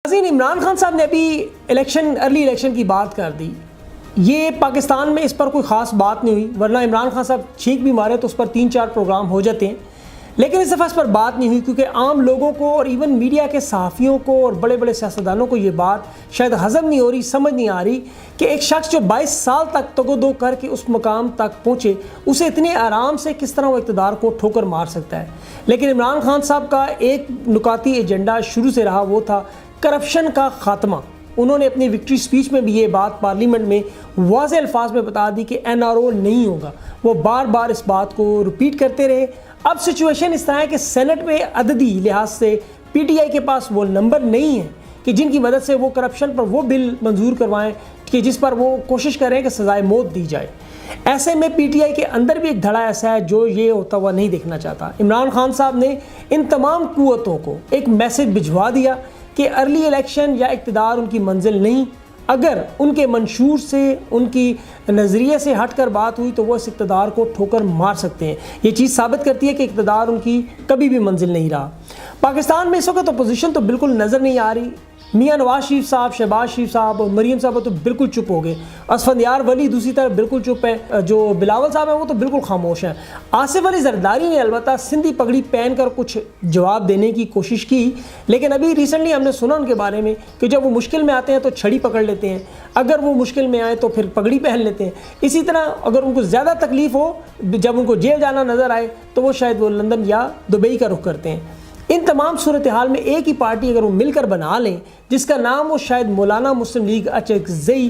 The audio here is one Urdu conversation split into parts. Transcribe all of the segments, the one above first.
عمران خان صاحب نے ابھی ارلی الیکشن کی بات کر دی. یہ پاکستان میں اس پر کوئی خاص بات نہیں ہوئی، ورنہ عمران خان صاحب چھینک بھی مارے تو اس پر 3-4 پروگرام ہو جاتے ہیں. لیکن اس دفعہ اس پر بات نہیں ہوئی کیونکہ عام لوگوں کو اور ایون میڈیا کے صحافیوں کو اور بڑے بڑے سیاستدانوں کو یہ بات شاید ہضم نہیں ہو رہی، سمجھ نہیں آ رہی کہ ایک شخص جو 22 سال تک تگودو کر کے اس مقام تک پہنچے، اسے اتنے آرام سے کس طرح وہ اقتدار کو ٹھوکر مار سکتا ہے. لیکن عمران خان صاحب کا ایک نکاتی ایجنڈا شروع سے رہا، وہ تھا کرپشن کا خاتمہ. انہوں نے اپنی وکٹری سپیچ میں بھی یہ بات پارلیمنٹ میں واضح الفاظ میں بتا دی کہ NRO نہیں ہوگا. وہ بار بار اس بات کو ریپیٹ کرتے رہے. اب سچویشن اس طرح ہے کہ سینٹ میں عددی لحاظ سے PTI کے پاس وہ نمبر نہیں ہے کہ جن کی مدد سے وہ کرپشن پر وہ بل منظور کروائیں کہ جس پر وہ کوشش کریں کہ سزائے موت دی جائے. ایسے میں PTI کے اندر بھی ایک دھڑا ایسا ہے جو یہ ہوتا ہوا نہیں دیکھنا چاہتا. عمران خان صاحب نے ان تمام قوتوں کو ایک میسج بھجوا دیا کہ ارلی الیکشن یا اقتدار ان کی منزل نہیں. اگر ان کے منشور سے، ان کی نظریے سے ہٹ کر بات ہوئی تو وہ اس اقتدار کو ٹھوکر مار سکتے ہیں. یہ چیز ثابت کرتی ہے کہ اقتدار ان کی کبھی بھی منزل نہیں رہا. پاکستان میں اس وقت اپوزیشن تو بالکل نظر نہیں آ رہی. میاں نواز شریف صاحب، شہباز شریف صاحب اور مریم صاحب تو بالکل چپ ہو گئے. اسفندیار ولی دوسری طرف بالکل چپ ہے. جو بلاول صاحب ہیں وہ تو بالکل خاموش ہیں. آصف علی زرداری نے البتہ سندھی پگڑی پہن کر کچھ جواب دینے کی کوشش کی، لیکن ابھی ریسنٹلی ہم نے سنا ان کے بارے میں کہ جب وہ مشکل میں آتے ہیں تو چھڑی پکڑ لیتے ہیں، اگر وہ مشکل میں آئے تو پھر پگڑی پہن لیتے ہیں. اسی طرح اگر ان کو زیادہ تکلیف ہو، جب ان کو جیل جانا نظر آئے تو وہ شاید وہ لندن یا دبئی کا رخ کرتے ہیں. ان تمام صورتحال میں ایک ہی پارٹی اگر وہ مل کر بنا لیں جس کا نام وہ شاید مولانا مسلم لیگ اچکزئی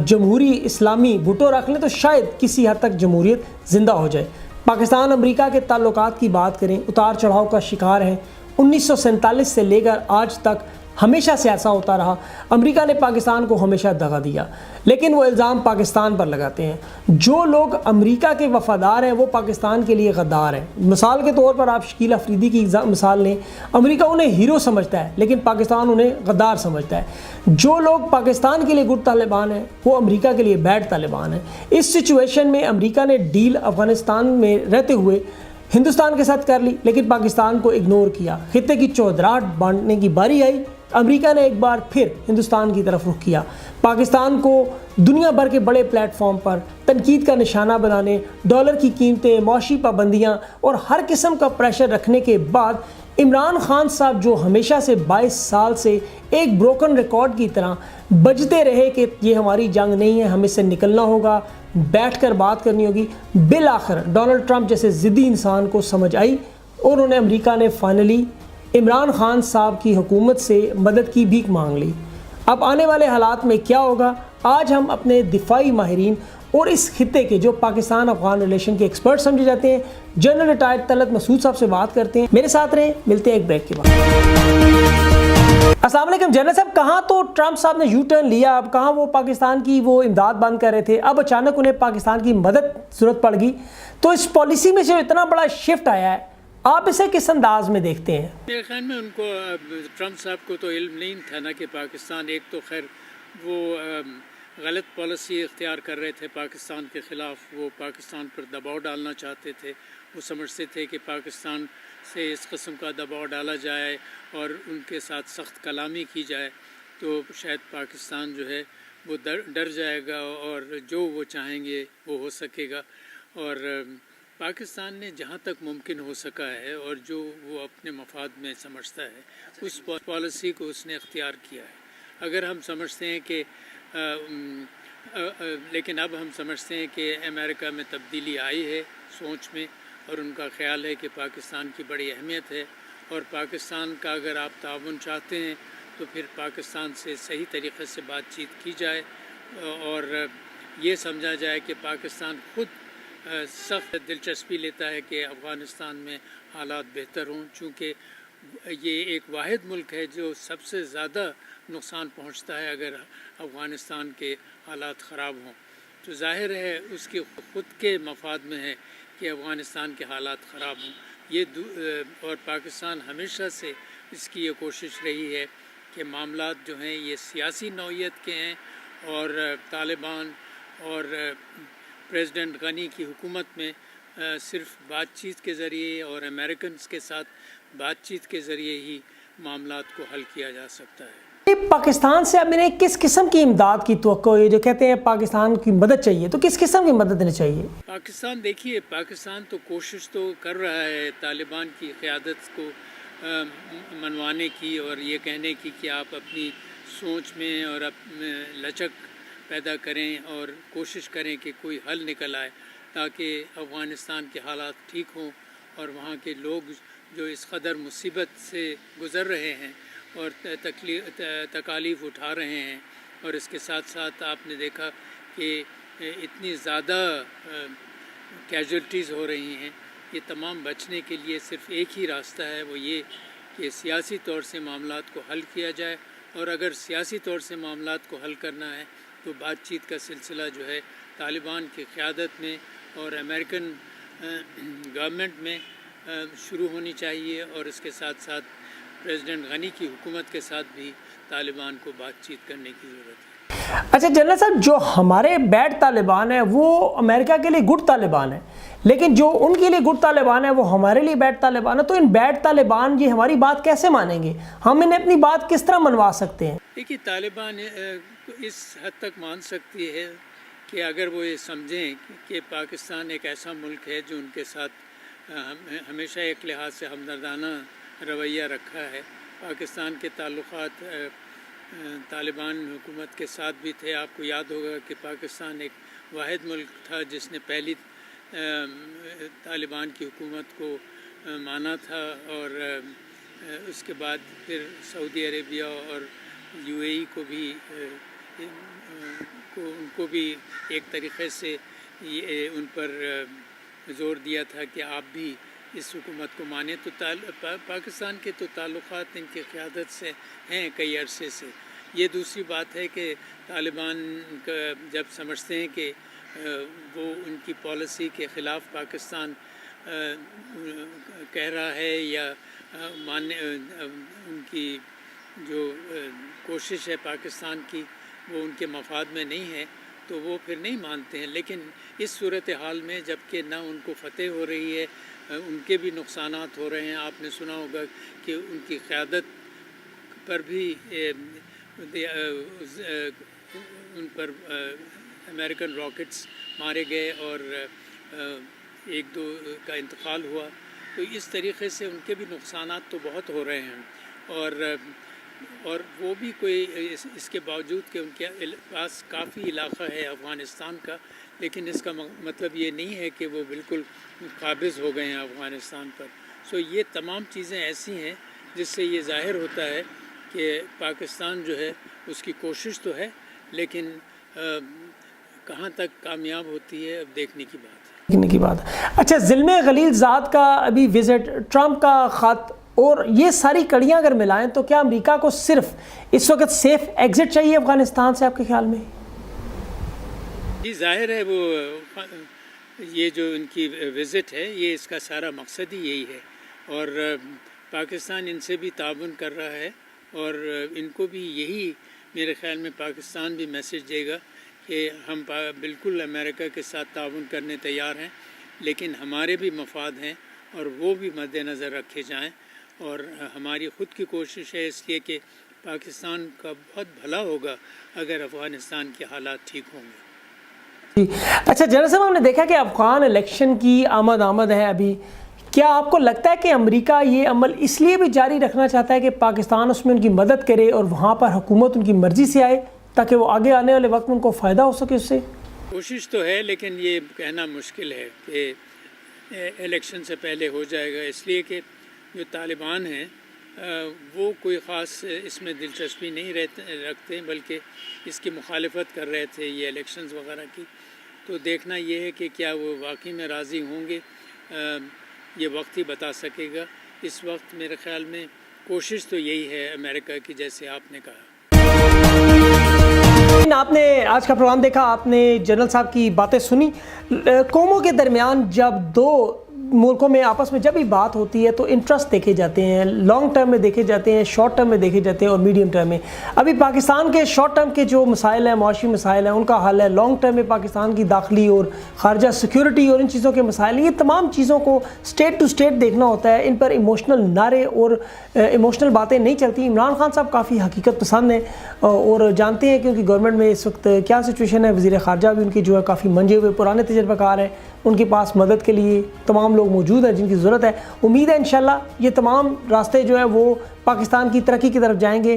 جمہوری اسلامی بھٹو رکھ لیں تو شاید کسی حد تک جمہوریت زندہ ہو جائے. پاکستان امریکہ کے تعلقات کی بات کریں، اتار چڑھاؤ کا شکار ہے. 1947 سے لے کر آج تک ہمیشہ سے ایسا ہوتا رہا. امریکہ نے پاکستان کو ہمیشہ دغا دیا، لیکن وہ الزام پاکستان پر لگاتے ہیں. جو لوگ امریکہ کے وفادار ہیں وہ پاکستان کے لیے غدار ہیں. مثال کے طور پر آپ شکیل افریدی کی مثال لیں. امریکہ انہیں ہیرو سمجھتا ہے لیکن پاکستان انہیں غدار سمجھتا ہے. جو لوگ پاکستان کے لیے گڈ طالبان ہیں وہ امریکہ کے لیے بیڈ طالبان ہیں. اس سچویشن میں امریکہ نے ڈیل افغانستان میں رہتے ہوئے ہندوستان کے ساتھ کر لی، لیکن پاکستان کو اگنور کیا. خطے کی چودراہٹ بانٹنے کی باری آئی، امریکہ نے ایک بار پھر ہندوستان کی طرف رخ کیا. پاکستان کو دنیا بھر کے بڑے پلیٹ فارم پر تنقید کا نشانہ بنانے، ڈالر کی قیمتیں، معاشی پابندیاں اور ہر قسم کا پریشر رکھنے کے بعد عمران خان صاحب جو ہمیشہ سے 22 سال سے ایک بروکن ریکارڈ کی طرح بجتے رہے کہ یہ ہماری جنگ نہیں ہے، ہم اس سے نکلنا ہوگا، بیٹھ کر بات کرنی ہوگی، بالآخر ڈونلڈ ٹرمپ جیسے ضدی انسان کو سمجھ آئی اور انہیں امریکہ نے فائنلی عمران خان صاحب کی حکومت سے مدد کی بھیک مانگ لی. اب آنے والے حالات میں کیا ہوگا، آج ہم اپنے دفاعی ماہرین اور اس خطے کے جو پاکستان افغان ریلیشن کے ایکسپرٹ سمجھے جاتے ہیں جنرل ریٹائرڈ طلعت مسعود صاحب سے بات کرتے ہیں. میرے ساتھ رہیں، ملتے ہیں ایک بریک کے بعد. السلام علیکم جنرل صاحب. کہاں تو ٹرمپ صاحب نے یو ٹرن لیا، اب کہاں وہ پاکستان کی وہ امداد بند کر رہے تھے، اب اچانک انہیں پاکستان کی مدد ضرورت پڑ گئی. تو اس پالیسی میں جو اتنا بڑا شفٹ آیا ہے، آپ اسے کس انداز میں دیکھتے ہیں؟ میرے خیال میں ان کو ٹرمپ صاحب کو تو علم نہیں تھا نا کہ پاکستان ایک تو خیر وہ غلط پالیسی اختیار کر رہے تھے پاکستان کے خلاف. وہ پاکستان پر دباؤ ڈالنا چاہتے تھے. وہ سمجھتے تھے کہ پاکستان سے اس قسم کا دباؤ ڈالا جائے اور ان کے ساتھ سخت کلامی کی جائے تو شاید پاکستان جو ہے وہ ڈر جائے گا اور جو وہ چاہیں گے وہ ہو سکے گا. اور پاکستان نے جہاں تک ممکن ہو سکا ہے اور جو وہ اپنے مفاد میں سمجھتا ہے اس پالیسی کو اس نے اختیار کیا ہے. اگر ہم سمجھتے ہیں کہ لیکن اب ہم سمجھتے ہیں کہ امریکہ میں تبدیلی آئی ہے سوچ میں، اور ان کا خیال ہے کہ پاکستان کی بڑی اہمیت ہے اور پاکستان کا اگر آپ تعاون چاہتے ہیں تو پھر پاکستان سے صحیح طریقے سے بات چیت کی جائے اور یہ سمجھا جائے کہ پاکستان خود سخت دلچسپی لیتا ہے کہ افغانستان میں حالات بہتر ہوں، چونکہ یہ ایک واحد ملک ہے جو سب سے زیادہ نقصان پہنچتا ہے اگر افغانستان کے حالات خراب ہوں. تو ظاہر ہے اس کی خود کے مفاد میں ہے کہ افغانستان کے حالات خراب ہوں. اور پاکستان ہمیشہ سے اس کی یہ کوشش رہی ہے کہ معاملات جو ہیں یہ سیاسی نوعیت کے ہیں اور طالبان اور پریزیڈنٹ غنی کی حکومت میں صرف بات چیت کے ذریعے اور امریکنز کے ساتھ بات چیت کے ذریعے ہی معاملات کو حل کیا جا سکتا ہے. پاکستان سے اب انہیں کس قسم کی امداد کی توقع ہے؟ جو کہتے ہیں پاکستان کی مدد چاہیے، تو کس قسم کی مدد انہیں چاہیے؟ پاکستان دیکھیے، پاکستان تو کوشش تو کر رہا ہے طالبان کی قیادت کو منوانے کی اور یہ کہنے کی کہ آپ اپنی سوچ میں اور لچک پیدا کریں اور کوشش کریں کہ کوئی حل نکل آئے تاکہ افغانستان کے حالات ٹھیک ہوں اور وہاں کے لوگ جو اس قدر مصیبت سے گزر رہے ہیں اور تکالیف اٹھا رہے ہیں، اور اس کے ساتھ ساتھ آپ نے دیکھا کہ اتنی زیادہ کیجولٹیز ہو رہی ہیں، یہ تمام بچنے کے لیے صرف ایک ہی راستہ ہے، وہ یہ کہ سیاسی طور سے معاملات کو حل کیا جائے، اور اگر سیاسی طور سے معاملات کو حل کرنا ہے تو بات چیت کا سلسلہ جو ہے طالبان کی قیادت میں اور امریکن گورنمنٹ میں شروع ہونی چاہیے، اور اس کے ساتھ ساتھ پریزیڈنٹ غنی کی حکومت کے ساتھ بھی طالبان کو بات چیت کرنے کی ضرورت ہے۔ اچھا جنرل صاحب، جو ہمارے بیڈ طالبان ہیں وہ امریکہ کے لیے گڈ طالبان ہیں، لیکن جو ان کے لیے گڈ طالبان ہیں وہ ہمارے لیے بیڈ طالبان ہیں، تو ان بیڈ طالبان یہ ہماری بات کیسے مانیں گے؟ ہم انہیں اپنی بات کس طرح منوا سکتے ہیں؟ دیکھیے، طالبان اس حد تک مان سکتی ہے کہ اگر وہ یہ سمجھیں کہ پاکستان ایک ایسا ملک ہے جو ان کے ساتھ ہمیشہ ایک لحاظ سے ہمدردانہ رویہ رکھا ہے۔ پاکستان کے تعلقات طالبان حکومت کے ساتھ بھی تھے۔ آپ کو یاد ہوگا کہ پاکستان ایک واحد ملک تھا جس نے پہلی طالبان کی حکومت کو مانا تھا، اور اس کے بعد پھر سعودی عربیہ اور UAE کو بھی ان کو بھی ایک طریقے سے ان پر زور دیا تھا کہ آپ بھی اس حکومت کو مانیں۔ تو پاکستان کے تو تعلقات ان کی قیادت سے ہیں کئی عرصے سے۔ یہ دوسری بات ہے کہ طالبان کا جب سمجھتے ہیں کہ وہ ان کی پالیسی کے خلاف پاکستان کہہ رہا ہے یا ان کی جو کوشش ہے پاکستان کی وہ ان کے مفاد میں نہیں ہے، تو وہ پھر نہیں مانتے ہیں۔ لیکن اس صورتحال میں جب کہ نہ ان کو فتح ہو رہی ہے، ان کے بھی نقصانات ہو رہے ہیں۔ آپ نے سنا ہوگا کہ ان کی قیادت پر بھی ان پر امریکن راکٹس مارے گئے اور ایک دو کا انتقال ہوا۔ تو اس طریقے سے ان کے بھی نقصانات تو بہت ہو رہے ہیں، اور وہ بھی کوئی اس کے باوجود کہ ان کے پاس کافی علاقہ ہے افغانستان کا، لیکن اس کا مطلب یہ نہیں ہے کہ وہ بالکل قابض ہو گئے ہیں افغانستان پر۔ سو یہ تمام چیزیں ایسی ہیں جس سے یہ ظاہر ہوتا ہے کہ پاکستان جو ہے اس کی کوشش تو ہے، لیکن کہاں تک کامیاب ہوتی ہے اب دیکھنے کی بات ہے۔ اچھا، ظلم غلیظ ذات کا ابھی وزٹ، ٹرمپ کا خط، اور یہ ساری کڑیاں اگر ملائیں تو کیا امریکہ کو صرف اس وقت سیف ایگزٹ چاہیے افغانستان سے آپ کے خیال میں؟ جی ظاہر ہے، وہ یہ جو ان کی وزٹ ہے یہ اس کا سارا مقصد ہی یہی ہے، اور پاکستان ان سے بھی تعاون کر رہا ہے، اور ان کو بھی یہی میرے خیال میں پاکستان بھی میسج دے گا کہ ہم بالکل امریکہ کے ساتھ تعاون کرنے تیار ہیں، لیکن ہمارے بھی مفاد ہیں اور وہ بھی مد نظر رکھے جائیں، اور ہماری خود کی کوشش ہے اس لیے کہ پاکستان کا بہت بھلا ہوگا اگر افغانستان کے حالات ٹھیک ہوں گے۔ اچھا جنرل صاحب، ہم نے دیکھا کہ افغان الیکشن کی آمد ہے ابھی، کیا آپ کو لگتا ہے کہ امریکہ یہ عمل اس لیے بھی جاری رکھنا چاہتا ہے کہ پاکستان اس میں ان کی مدد کرے اور وہاں پر حکومت ان کی مرضی سے آئے تاکہ وہ آگے آنے والے وقت میں ان کو فائدہ ہو سکے اس سے؟ کوشش تو ہے، لیکن یہ کہنا مشکل ہے کہ الیکشن سے پہلے ہو جائے گا، اس لیے کہ جو طالبان ہیں وہ کوئی خاص اس میں دلچسپی نہیں رکھتے، بلکہ اس کی مخالفت کر رہے تھے یہ الیکشنز وغیرہ کی۔ تو دیکھنا یہ ہے کہ کیا وہ واقعی میں راضی ہوں گے، یہ وقت ہی بتا سکے گا۔ اس وقت میرے خیال میں کوشش تو یہی ہے امریکہ کی، جیسے آپ نے کہا۔ آپ نے آج کا پروگرام دیکھا، آپ نے جنرل صاحب کی باتیں سنی۔ قوموں کے درمیان جب دو ملکوں میں آپس میں جب بھی بات ہوتی ہے تو انٹرسٹ دیکھے جاتے ہیں، لانگ ٹرم میں دیکھے جاتے ہیں، شارٹ ٹرم میں دیکھے جاتے ہیں اور میڈیم ٹرم میں۔ ابھی پاکستان کے شارٹ ٹرم کے جو مسائل ہیں، معاشی مسائل ہیں، ان کا حل ہے۔ لانگ ٹرم میں پاکستان کی داخلی اور خارجہ سیکیورٹی اور ان چیزوں کے مسائل، یہ تمام چیزوں کو اسٹیٹ ٹو اسٹیٹ دیکھنا ہوتا ہے۔ ان پر ایموشنل نعرے اور ایموشنل باتیں نہیں چلتی۔ عمران خان صاحب کافی حقیقت پسند ہیں اور جانتے ہیں کہ ان کی گورنمنٹ میں اس وقت کیا سچویشن ہے۔ وزیر خارجہ بھی ان کی جو ہے کافی منجے ہوئے پرانے تجربہ کار ہیں، ان کے پاس مدد کے لیے تمام لوگ موجود ہیں جن کی ضرورت ہے۔ امید ہے انشاءاللہ یہ تمام راستے جو ہے وہ پاکستان کی ترقی کی طرف جائیں گے۔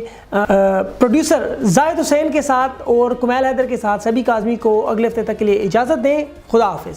پروڈیوسر زاہد حسین کے ساتھ اور کمیل حیدر کے ساتھ سبی کاظمی کو اگلے ہفتے تک کے لیے اجازت دیں۔ خدا حافظ۔